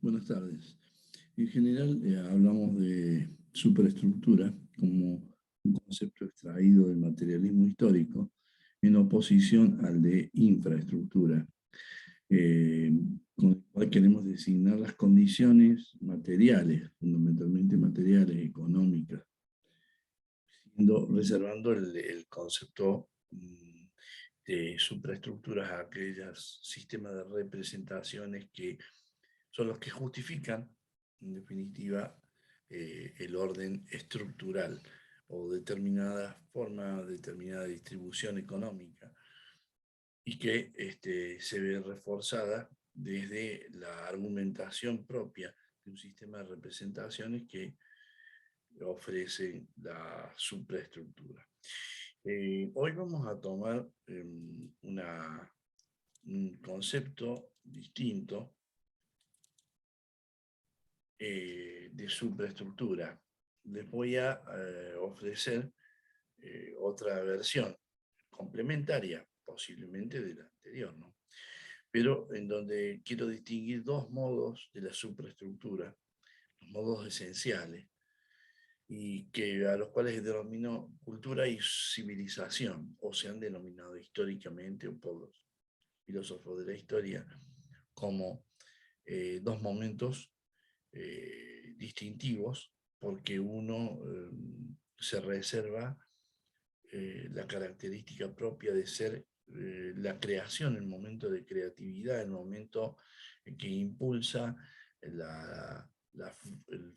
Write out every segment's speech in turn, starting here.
Buenas tardes. En general, hablamos de superestructura como un concepto extraído del materialismo histórico en oposición al de infraestructura, eh, con el cual queremos designar las condiciones materiales, fundamentalmente materiales, económicas, reservando el concepto de supraestructuras a aquellos sistemas de representaciones que son los que justifican, en definitiva, el orden estructural o determinada forma, determinada distribución económica, y que se ve reforzada desde la argumentación propia de un sistema de representaciones que ofrece la supraestructura. Hoy vamos a tomar un concepto distinto de superestructura. Les voy a ofrecer otra versión complementaria, posiblemente de la anterior, ¿no? Pero en donde quiero distinguir dos modos de la superestructura, los modos esenciales, y que a los cuales denomino cultura y civilización, o se han denominado históricamente o por los filósofos de la historia como dos momentos distintivos, porque uno se reserva la característica propia de ser la creación, el momento de creatividad, el momento en que impulsa el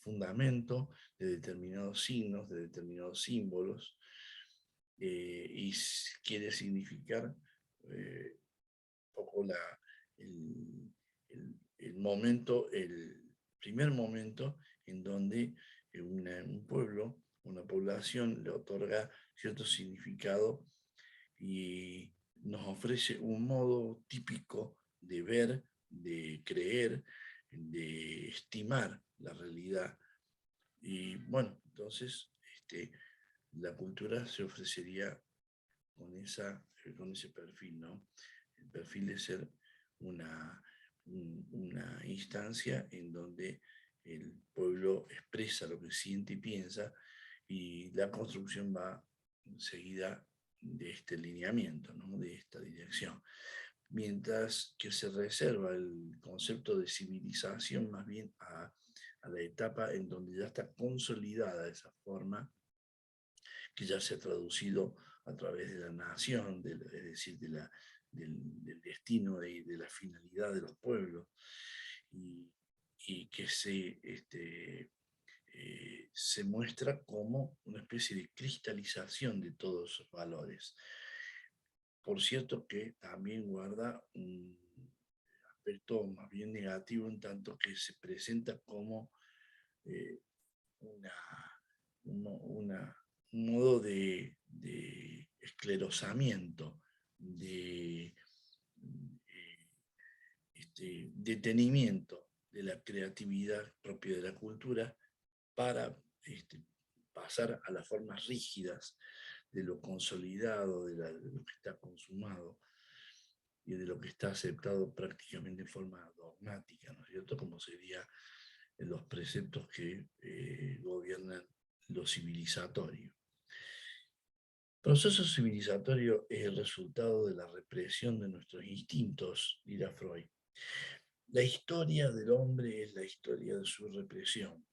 fundamento de determinados signos, de determinados símbolos, y quiere significar un poco el momento, el primer momento en donde un pueblo, una población le otorga cierto significado y nos ofrece un modo típico de ver, de creer, de estimar la realidad. Y bueno, entonces la cultura se ofrecería con ese perfil, ¿no? El perfil de ser una, una instancia en donde el pueblo expresa lo que siente y piensa, y la construcción va seguida de este lineamiento, ¿no? De esta dirección. Mientras que se reserva el concepto de civilización más bien a la etapa en donde ya está consolidada esa forma, que ya se ha traducido a través de la nación, es decir, del destino, de la finalidad de los pueblos, y, y que se muestra como una especie de cristalización de todos esos valores. Por cierto que también guarda un aspecto más bien negativo, en tanto que se presenta como eh, una, una, un modo de esclerosamiento, de detenimiento de la creatividad propia de la cultura para pasar a las formas rígidas de lo consolidado, de lo que está consumado y de lo que está aceptado prácticamente de forma dogmática, ¿no es cierto? Como sería los preceptos que gobiernan lo civilizatorio. El proceso civilizatorio es el resultado de la represión de nuestros instintos, dirá Freud. La historia del hombre es la historia de su represión.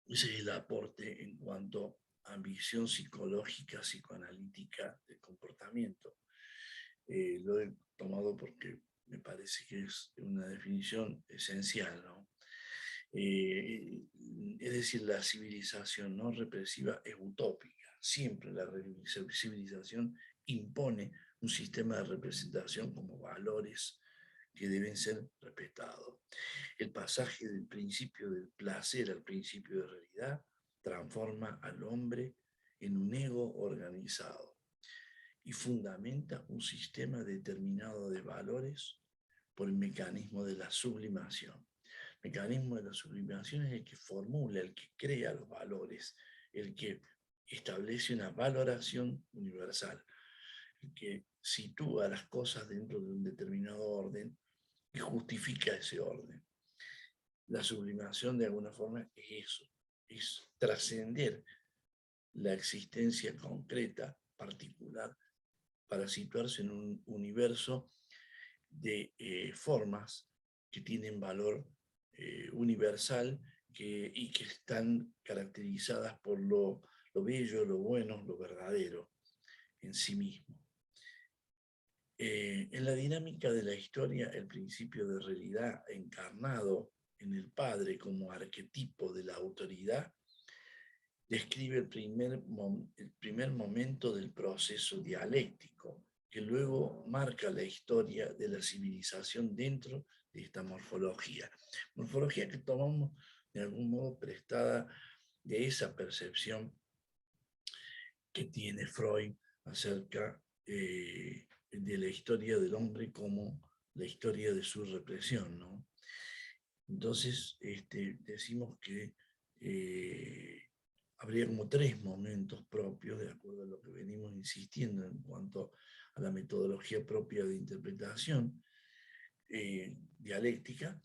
Ese es el aporte en cuanto a visión psicológica, psicoanalítica del comportamiento. Lo he tomado porque me parece que es una definición esencial, ¿no? Es decir, la civilización no represiva es utópica. Siempre la civilización impone un sistema de representación como valores que deben ser respetados. El pasaje del principio del placer al principio de realidad transforma al hombre en un ego organizado y fundamenta un sistema determinado de valores por el mecanismo de la sublimación. El mecanismo de la sublimación es el que formula, el que crea los valores, el que establece una valoración universal, el que sitúa las cosas dentro de un determinado orden y justifica ese orden. La sublimación de alguna forma es eso, es trascender la existencia concreta, particular, para situarse en un universo de formas que tienen valor universal y que están caracterizadas por lo bello, lo bueno, lo verdadero en sí mismo. En la dinámica de la historia, el principio de realidad encarnado en el Padre como arquetipo de la autoridad describe el primer momento del proceso dialéctico, que luego marca la historia de la civilización dentro de esta morfología. Morfología que tomamos de algún modo prestada de esa percepción que tiene Freud acerca de la historia del hombre como la historia de su represión, ¿no? Entonces, decimos que habría como tres momentos propios, de acuerdo a lo que venimos insistiendo en cuanto a la metodología propia de interpretación dialéctica.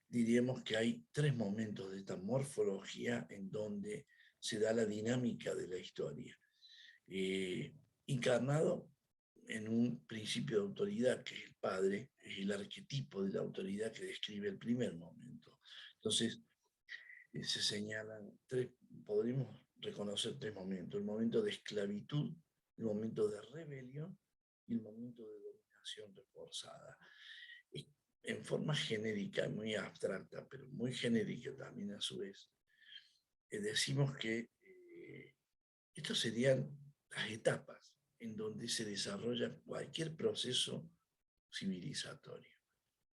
Diríamos que hay tres momentos de esta morfología en donde se da la dinámica de la historia. Encarnado en un principio de autoridad que es el padre, es el arquetipo de la autoridad que describe el primer momento. Entonces, se señalan podríamos reconocer tres momentos: el momento de esclavitud, el momento de rebelión y el momento de dominación reforzada. En forma genérica, muy abstracta, pero muy genérica también a su vez, decimos que estos serían las etapas en donde se desarrolla cualquier proceso civilizatorio.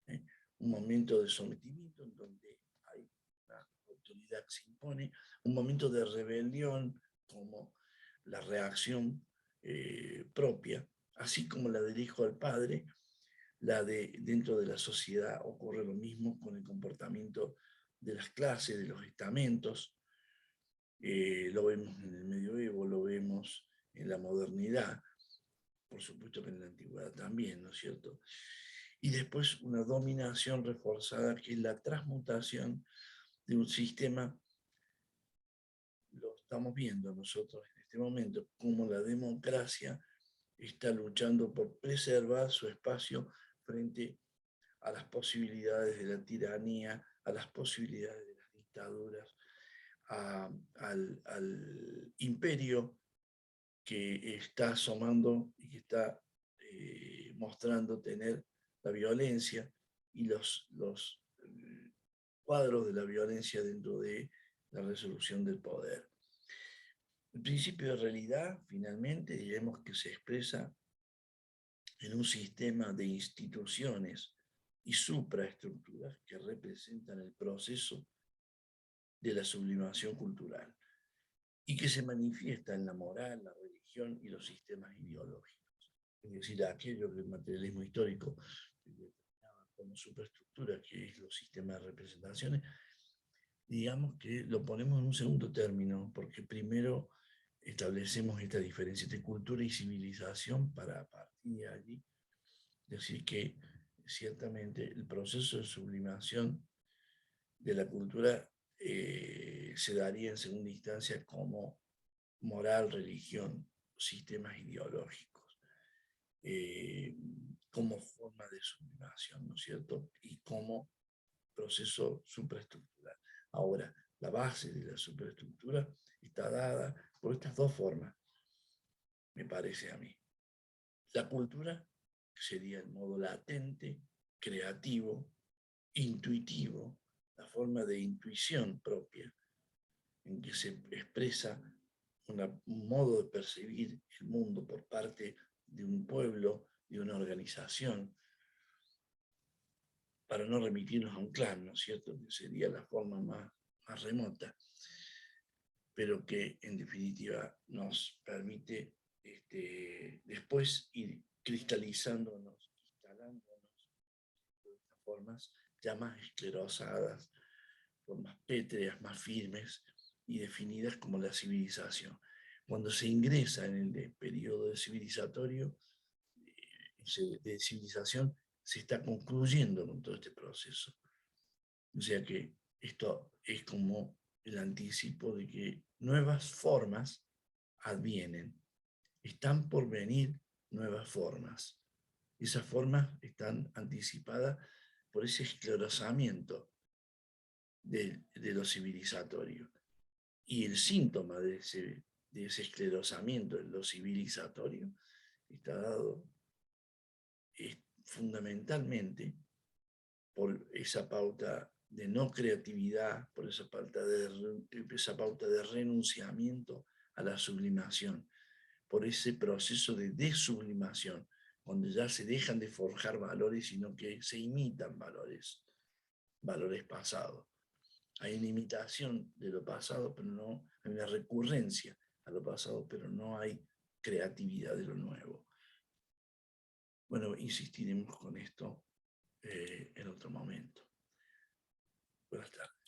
¿eh? Un momento de sometimiento en donde hay una autoridad que se impone, un momento de rebelión como la reacción propia, así como la del hijo al padre, la de dentro de la sociedad ocurre lo mismo con el comportamiento de las clases, de los estamentos. Lo vemos en el medioevo, lo vemos en la modernidad, por supuesto que en la antigüedad también, ¿no es cierto? Y después una dominación reforzada, que es la transmutación de un sistema, lo estamos viendo nosotros en este momento, como la democracia está luchando por preservar su espacio frente a las posibilidades de la tiranía, a las posibilidades de las dictaduras, al imperio que está asomando y que está mostrando tener la violencia y los cuadros de la violencia dentro de la resolución del poder. El principio de realidad, finalmente, diremos que se expresa en un sistema de instituciones y supraestructuras que representan el proceso de la sublimación cultural y que se manifiesta en la moral, la religión y los sistemas ideológicos. Es decir, aquello que el materialismo histórico determinaba como superestructura, que es los sistemas de representaciones, digamos que lo ponemos en un segundo término, porque primero establecemos esta diferencia entre cultura y civilización para partir de allí decir que ciertamente el proceso de sublimación de la cultura se daría en segunda instancia como moral, religión, sistemas ideológicos, como forma de sublimación, ¿no es cierto? Y como proceso supraestructural. Ahora, la base de la superestructura está dada por estas dos formas, me parece a mí. La cultura sería el modo latente, creativo, intuitivo, la forma de intuición propia, en que se expresa un modo de percibir el mundo por parte de un pueblo, de una organización, para no remitirnos a un clan, ¿no es cierto?, que sería la forma más remota, pero que en definitiva nos permite después ir cristalizándonos, instalándonos de estas formas ya más esclerosadas, formas pétreas, más firmes y definidas como la civilización. Cuando se ingresa en el periodo civilizatorio, de civilización, se está concluyendo con todo este proceso. O sea que esto es como el anticipo de que nuevas formas advienen. Están por venir nuevas formas. Esas formas están anticipadas por ese esclerosamiento de lo civilizatorio. Y el síntoma de ese esclerosamiento de lo civilizatorio está dado fundamentalmente por esa pauta de no creatividad, por esa pauta de renunciamiento a la sublimación, por ese proceso de desublimación, donde ya se dejan de forjar valores, sino que se imitan valores pasados. Hay una imitación de lo pasado, pero no hay una recurrencia a lo pasado, pero no hay creatividad de lo nuevo. Bueno, insistiremos con esto en otro momento. Buenas tardes.